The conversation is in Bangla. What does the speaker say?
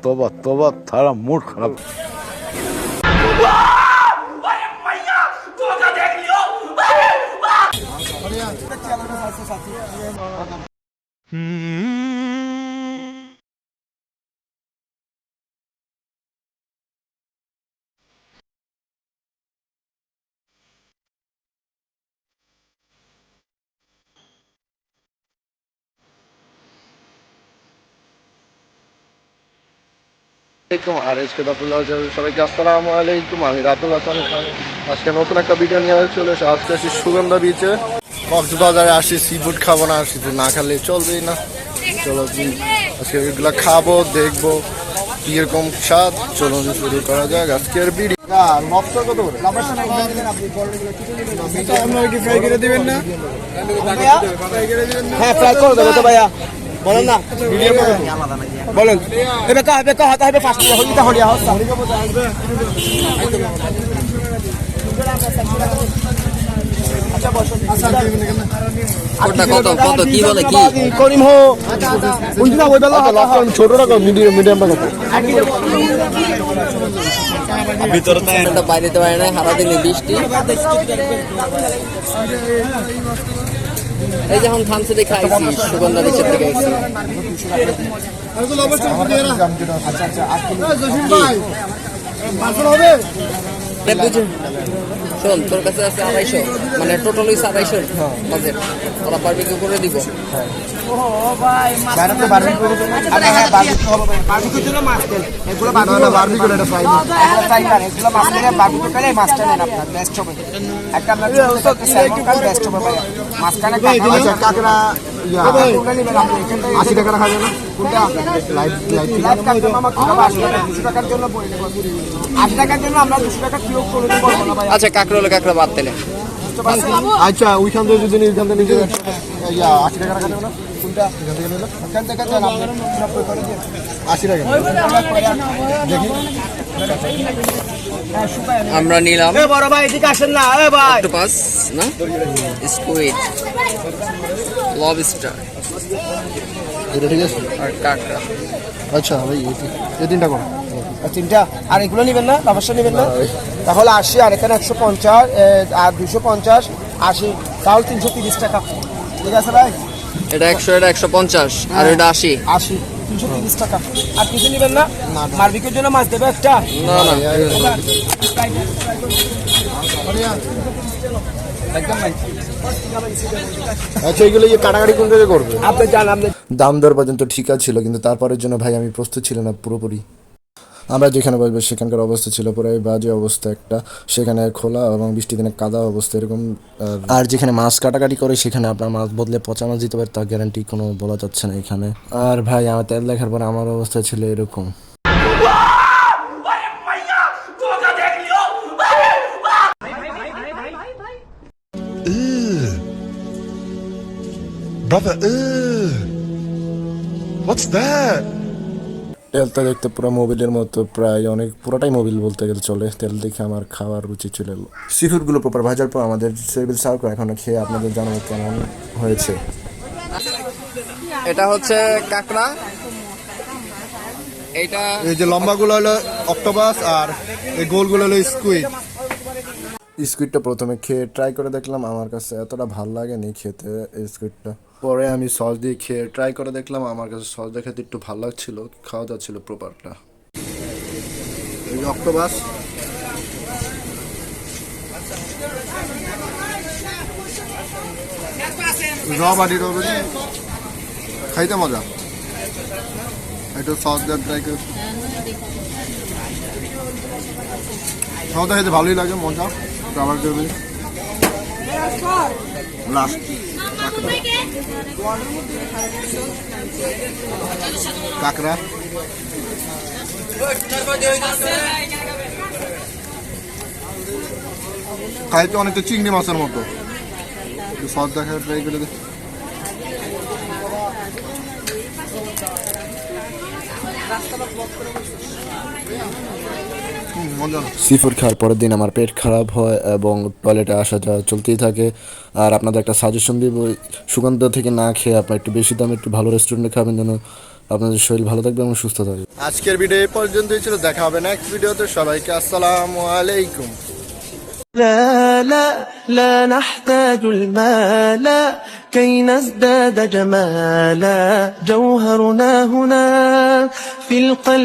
तौबा तौबा थारा मूड खराब। আর আজকে সবাইকে আসসালামু আলাইকুম। আমি রাতুল হাসান। আজকে নতুন একটা ভিডিও নিয়ে চলে এসে আজকে আসি সুগন্ধা বিচে। কক্সবাজারে আসি, সি ফুড খাবো না, সি ফুড না খেলে চলবেই না। চলো আজকে এগুলো খাবো, দেখবো কিরকম স্বাদ। চলুন শুরু করা যাক আজকের ভিডিও। লবস্টার কত করে? ফ্রাই করে দিবেন না? হ্যাঁ, ফ্রাই করে দেবো তো ভাইয়া। বলেন না, বলেন। কত কি বলে কি করিম হো ছোট রকম মিডিয়াম বাইরে তো বাইরে সারাদিনে বৃষ্টি। এই যখন থামছে দেখে আইসি সুগন্ধা নিচের দিকে আইসি। শোন, তোর কাছে আছে 250, মানে টোটাল 250 বাজেট। ওরা বারবিকিউ করে দিব। আচ্ছা, কাঁকড়া হলে কাঁকড়া বাদ দিলে। আচ্ছা, ওইখান থেকে যদি ওইখান থেকে নিজে 80 টাকা রাখা যাবে না? কোনটা এখান থেকে 80 টাকা দেখি। আমরা নিলাম বড় ভাই, এদিকে আসেন না। অক্টোপাস না, স্কুইড, লবস্টার, এটা ঠিক আছে। আর কাঁকড়া। আচ্ছা ভাই, এই তিনটা করো। তিনটা। আর এগুলো নেবেন না? ব্যবসা নেবেন না? তাহলে 80, আর এখানে 150, আর 250, 80, তাহলে 330 টাকা। ঠিক আছে ভাই? এটা 100, এটা 150, আর এটা 80। 80, 330 টাকা। আর কিছু নেবেন না? বারবিকিউর জন্য মাছ দেবে একটা? না না, আচ্ছা, এগুলো কাটাকাটি কোন জায়গায় করবে? আপনি জান, আপনি দাম দর পর্যন্ত ঠিক ছিল, কিন্তু তারপরের জন্য ভাই আমি প্রস্তুত ছিল না পুরোপুরি। আমরা যেখানে বসবো সেখানকার অবস্থা ছিল পুরো বাজে অবস্থা একটা। সেখানে খোলা এবং বৃষ্টি দিনে কাদা অবস্থা এরকম। আর যেখানে মাছ কাটাকাটি করে সেখানে আপনার মাছ বদলে পচা মাছ দিতে পারে, তার গ্যারান্টি কোনো বলা যাচ্ছে না এখানে। আর ভাই, আমার তেল দেখার পরে আমার অবস্থা ছিল এরকম। Brother, what's that? তেলটা দেখতে পুরো মোবিলের মতো, প্রায় অনেক পুরোটাই মোবিল বলতে গেলে চলে। তেল দেখে আমার খাওয়ার রুচি চলে এলো। সি ফুডগুলো প্রপার ভাজার পর আমাদের টেবিল সার্ভ করে এখন খেয়ে আপনাদের জানাবো কেমন হয়েছে। এটা হচ্ছে কাঁকড়া, এইটা এই যে লম্বাগুলো হলো অক্টোপাস, আর এই গোলগুলো হলো স্কুইড। স্কুইডটা প্রথমে খেয়ে ট্রাই করে দেখলাম, আমার কাছে এতটা ভালো লাগেনি খেতে এই স্কুইডটা। পরে আমি সস দিয়ে খেয়ে ট্রাই করে দেখলাম, আমার কাছে সস দিয়ে খেতে একটু ভালো লাগছিল, খাওয়া যাচ্ছিল প্রপারটা। এই যে অক্টোপাস, বাড়ির খাইতে মজা। একটু সস দিয়ে ট্রাই করে সস খেতে ভালোই লাগে, মজা। আবার করবেন লাস্ট কাঁকড়া। খাইতে অনেকটা চিংড়ি মাছের মতো। সস দেখা ট্রাই করে দেখ। সি ফুড খাওয়ার পরের দিন আমার পেট খারাপ হয় এবং টয়লেটে আসা যাওয়া চলতেই থাকে। আর আপনাদের একটা সাজেশন দিব, সুগন্ধ থেকে না খেয়ে আপনার একটু বেশি দামে একটু ভালো রেস্টুরেন্টে খাবেন, যেন আপনাদের শরীর ভালো থাকবে এবং সুস্থ থাকবে। আজকের ভিডিও এই পর্যন্তই ছিল, দেখা হবে নেক্সট ভিডিওতে। সবাইকে আসসালামু আলাইকুম। لا لا لا نحتاج المال كي نزداد جمالا، جوهرنا هنا في القلب.